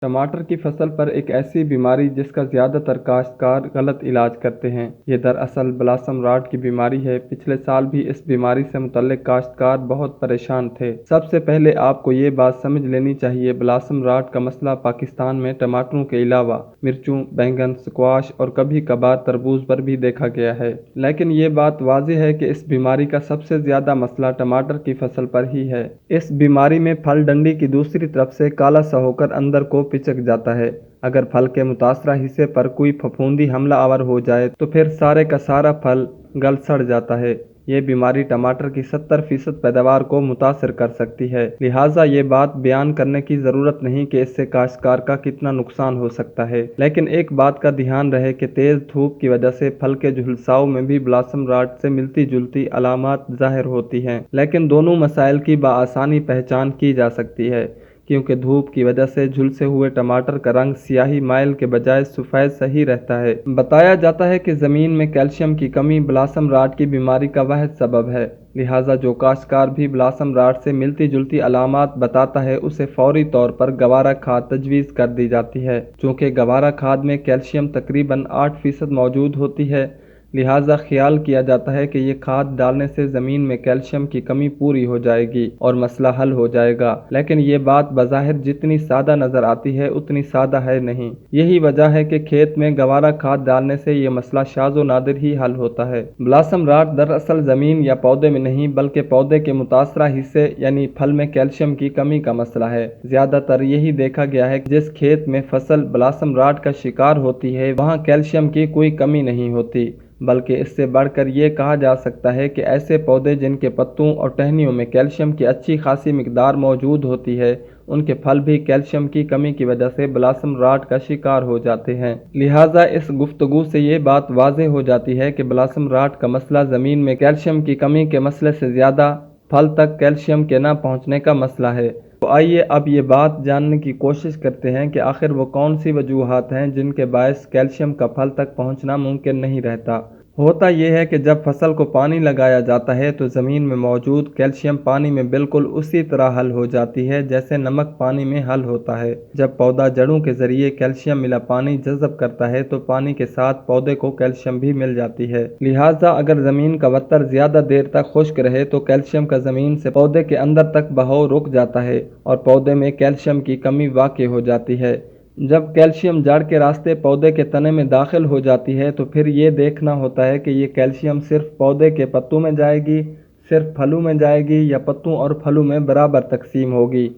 टमाटर की फसल पर एक ऐसी बीमारी जिसका ज़्यादातर काश्तकार गलत इलाज करते हैं। ये दरअसल ब्लॉसम रॉट की बीमारी है। पिछले साल भी इस बीमारी से मुतल्लिक काश्तकार बहुत परेशान थे। सबसे पहले आपको ये बात समझ लेनी चाहिए, ब्लॉसम रॉट का मसला पाकिस्तान में टमाटरों के अलावा मिर्चों, बैंगन, स्क्वाश और कभी कभार तरबूज पर भी देखा गया है। लेकिन ये बात वाज़ेह है कि इस बीमारी का सबसे ज़्यादा मसला टमाटर की फसल पर ही है। इस बीमारी में फल डंडी की दूसरी तरफ से काला सा होकर अंदर को पिचक जाता है। अगर फल के मुतासरा हिस्से पर कोई फफूंदी हमला आवर हो जाए तो फिर सारे का सारा फल गल सड़ जाता है। ये बीमारी टमाटर की 70% पैदावार को मुतासर कर सकती है। लिहाजा ये बात बयान करने की ज़रूरत नहीं कि इससे काश्तकार का कितना नुकसान हो सकता है। लेकिन एक बात का ध्यान रहे कि तेज़ धूप की वजह से फल के झुलसाव में भी ब्लॉसम रॉट से मिलती जुलती अलामात ज़ाहिर होती हैं। लेकिन दोनों मसाइल की बआसानी पहचान की जा सकती है, क्योंकि धूप की वजह से झुलसे हुए टमाटर का रंग स्याही माइल के बजाय सफ़ेद सही रहता है। बताया जाता है कि ज़मीन में कैल्शियम की कमी ब्लॉसम रॉट की बीमारी का वाहिद सबब है। लिहाजा जो काश्तकार भी ब्लॉसम रॉट से मिलती जुलती अलामात बताता है, उसे फौरी तौर पर गवारा खाद तजवीज़ कर दी जाती है। चूँकि गवारा खाद में कैल्शियम तकरीबन 8% मौजूद होती है, लिहाजा ख्याल किया जाता है कि ये खाद डालने से ज़मीन में कैल्शियम की कमी पूरी हो जाएगी और मसला हल हो जाएगा। लेकिन ये बात बज़ाहिर जितनी सादा नज़र आती है उतनी सादा है नहीं। यही वजह है कि खेत में गवारा खाद डालने से ये मसला शाज़ो नादिर ही हल होता है। ब्लॉसम रॉट दरअसल ज़मीन या पौधे में नहीं, बल्कि पौधे के मुतासरा हिस्से यानी फल में कैल्शियम की कमी का मसला है। ज़्यादातर यही देखा गया है कि जिस खेत में फसल ब्लॉसम रॉट का शिकार होती है वहाँ कैल्शियम की कोई कमी नहीं होती, बल्कि इससे बढ़कर ये कहा जा सकता है कि ऐसे पौधे जिनके पत्तों और टहनियों में कैल्शियम की अच्छी खासी मिकदार मौजूद होती है, उनके फल भी कैल्शियम की कमी की वजह से ब्लॉसम रॉट का शिकार हो जाते हैं। लिहाजा इस गुफ्तगू से ये बात वाज़ेह हो जाती है कि ब्लॉसम रॉट का मसला ज़मीन में कैल्शियम की कमी के मसले से ज़्यादा फल तक कैल्शियम के न पहुँचने का मसला है। तो आइए अब ये बात जानने की कोशिश करते हैं कि आखिर वो कौन सी वजूहात हैं जिनके बायस कैल्शियम का फल तक पहुंचना मुमकिन नहीं रहता। होता यह है कि जब फसल को पानी लगाया जाता है तो ज़मीन में मौजूद कैल्शियम पानी में बिल्कुल उसी तरह हल हो जाती है जैसे नमक पानी में हल होता है। जब पौधा जड़ों के ज़रिए कैल्शियम मिला पानी जज़ब करता है तो पानी के साथ पौधे को कैल्शियम भी मिल जाती है। लिहाजा अगर ज़मीन का वत्तर ज़्यादा देर तक खुश्क रहे तो कैल्शियम का ज़मीन से पौधे के अंदर तक बहाव रुक जाता है और पौधे में कैल्शियम की कमी वाक़ई हो जाती है। जब कैल्शियम जड़ के रास्ते पौधे के तने में दाखिल हो जाती है तो फिर ये देखना होता है कि ये कैल्शियम सिर्फ पौधे के पत्तों में जाएगी, सिर्फ फलों में जाएगी या पत्तों और फलों में बराबर तकसीम होगी।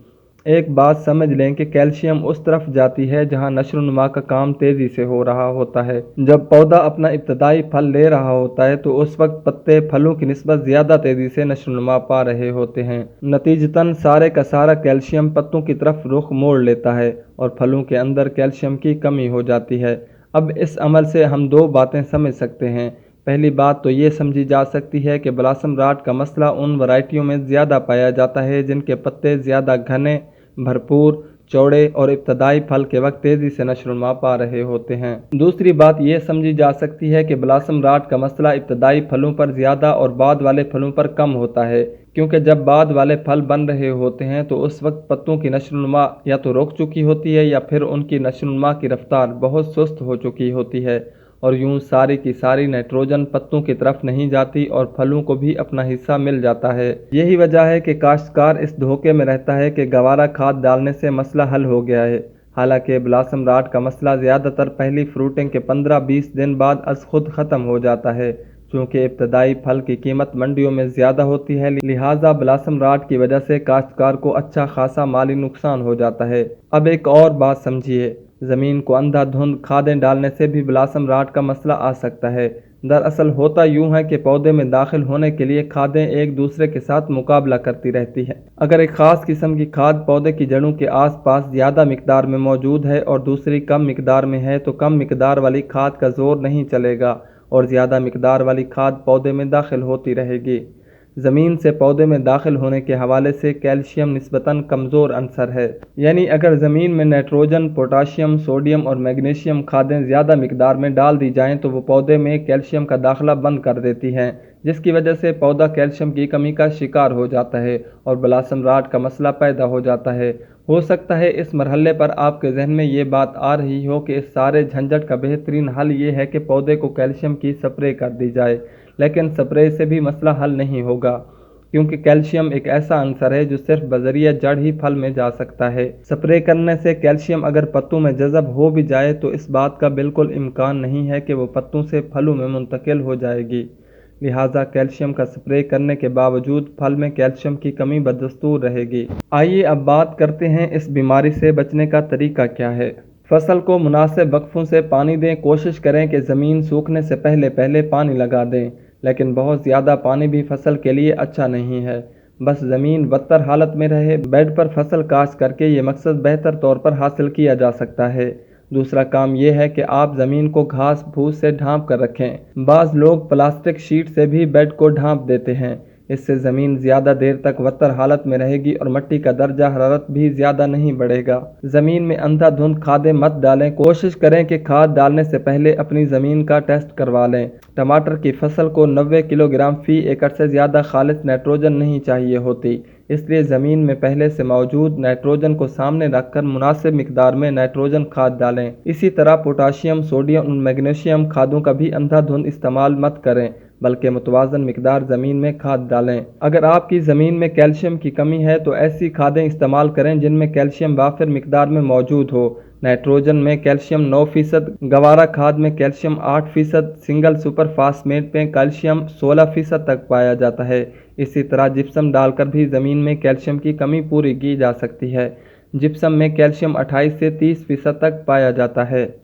एक बात समझ लें कि कैल्शियम उस तरफ जाती है जहां नशोनुमा का काम तेज़ी से हो रहा होता है। जब पौधा अपना इब्तदाई फल ले रहा होता है तो उस वक्त पत्ते फलों की निस्बत ज़्यादा तेज़ी से नशोनुमा पा रहे होते हैं। नतीजतन सारे का सारा कैल्शियम पत्तों की तरफ रुख मोड़ लेता है और फलों के अंदर कैल्शियम की कमी हो जाती है। अब इस अमल से हम दो बातें समझ सकते हैं। पहली बात तो ये समझी जा सकती है कि ब्लॉसम रॉट का मसला उन वैरायटियों में ज़्यादा पाया जाता है जिनके पत्ते ज़्यादा घने, भरपूर, चौड़े और इब्तदाई फल के वक्त तेज़ी से नशोनुमा पा रहे होते हैं। दूसरी बात यह समझी जा सकती है कि ब्लॉसम रॉट का मसला इब्तदाई फलों पर ज़्यादा और बाद वाले फलों पर कम होता है, क्योंकि जब बाद वाले फल बन रहे होते हैं तो उस वक्त पत्तों की नशोनुमा या तो रुक चुकी होती है या फिर उनकी नशोनुमा की रफ्तार बहुत सुस्त हो चुकी होती है और यूं सारी की सारी नाइट्रोजन पत्तों की तरफ नहीं जाती और फलों को भी अपना हिस्सा मिल जाता है। यही वजह है कि काश्तकार इस धोखे में रहता है कि गवारा खाद डालने से मसला हल हो गया है। हालांकि ब्लॉसम रॉट का मसला ज़्यादातर पहली फ्रूटिंग के 15-20 दिन बाद अज खुद ख़त्म हो जाता है। चूँकि इब्तदाई फल की कीमत मंडियों में ज़्यादा होती है, लिहाजा ब्लॉसम रॉट की वजह से काश्तकार को अच्छा खासा माली नुकसान हो जाता है। अब एक और बात समझिए, ज़मीन को अंधाधुंध खादें डालने से भी ब्लॉसम रॉट का मसला आ सकता है। दरअसल होता यूं है कि पौधे में दाखिल होने के लिए खादें एक दूसरे के साथ मुकाबला करती रहती हैं। अगर एक ख़ास किस्म की खाद पौधे की जड़ों के आसपास ज़्यादा मिकदार में मौजूद है और दूसरी कम मिकदार में है तो कम मिकदार वाली खाद का ज़ोर नहीं चलेगा और ज़्यादा मिकदार वाली खाद पौधे में दाखिल होती रहेगी। زمین سے پودے میں داخل ہونے کے حوالے سے کیلشیم نسبتاً کمزور عنصر ہے، یعنی اگر زمین میں نائٹروجن، پوٹاشیم، سوڈیم اور میگنیشیم کھادیں زیادہ مقدار میں ڈال دی جائیں تو وہ پودے میں کیلشیم کا داخلہ بند کر دیتی ہیں، جس کی وجہ سے پودا کیلشیم کی کمی کا شکار ہو جاتا ہے اور بلاسم راٹ کا مسئلہ پیدا ہو جاتا ہے۔ ہو سکتا ہے اس مرحلے پر آپ کے ذہن میں یہ بات آ رہی ہو کہ اس سارے جھنجھٹ کا بہترین حل یہ ہے کہ پودے کو کیلشیم کی سپرے کر دی جائے، لیکن سپرے سے بھی مسئلہ حل نہیں ہوگا، کیونکہ کیلشیم ایک ایسا عنصر ہے جو صرف بذریعہ جڑ ہی پھل میں جا سکتا ہے۔ سپرے کرنے سے کیلشیم اگر پتوں میں جذب ہو بھی جائے تو اس بات کا بالکل امکان نہیں ہے کہ وہ پتوں سے پھلوں میں منتقل ہو جائے گی، لہٰذا کیلشیم کا سپرے کرنے کے باوجود پھل میں کیلشیم کی کمی بدستور رہے گی۔ آئیے اب بات کرتے ہیں اس بیماری سے بچنے کا طریقہ کیا ہے۔ فصل کو مناسب وقفوں سے پانی دیں۔ کوشش کریں کہ زمین سوکھنے سے پہلے پانی لگا دیں، لیکن بہت زیادہ پانی بھی فصل کے لیے اچھا نہیں ہے۔ بس زمین وتر حالت میں رہے۔ بیڈ پر فصل کاشت کر کے یہ مقصد بہتر طور پر حاصل کیا جا سکتا ہے۔ دوسرا کام یہ ہے کہ آپ زمین کو گھاس پھوس سے ڈھانپ کر رکھیں۔ بعض لوگ پلاسٹک شیٹ سے بھی بیڈ کو ڈھانپ دیتے ہیں، اس سے زمین زیادہ دیر تک وتر حالت میں رہے گی اور مٹی کا درجہ حرارت بھی زیادہ نہیں بڑھے گا۔ زمین میں اندھا دھند کھادیں مت ڈالیں۔ کوشش کریں کہ کھاد ڈالنے سے پہلے اپنی زمین کا ٹیسٹ کروا لیں۔ ٹماٹر کی فصل کو 90 کلو گرام فی ایکڑ سے زیادہ خالص نائٹروجن نہیں چاہیے ہوتی، اس لیے زمین میں پہلے سے موجود نائٹروجن کو سامنے رکھ کر مناسب مقدار میں نائٹروجن کھاد ڈالیں۔ اسی طرح پوٹاشیم، سوڈیم اور میگنیشیم کھادوں کا بھی اندھا دھند استعمال مت کریں، بلکہ متوازن مقدار زمین میں کھاد ڈالیں۔ اگر آپ کی زمین میں کیلشیم کی کمی ہے تو ایسی کھادیں استعمال کریں جن میں کیلشیم وافر مقدار میں موجود ہو۔ نائٹروجن میں کیلشیم 9%، گوارا کھاد میں کیلشیم 8%، سنگل سپر فاسفیٹ میں کیلشیم 16% تک پایا جاتا ہے۔ اسی طرح جپسم ڈال کر بھی زمین میں کیلشیم کی کمی پوری کی جا سکتی ہے۔ جپسم میں کیلشیم 28 سے 30% تک پایا جاتا ہے۔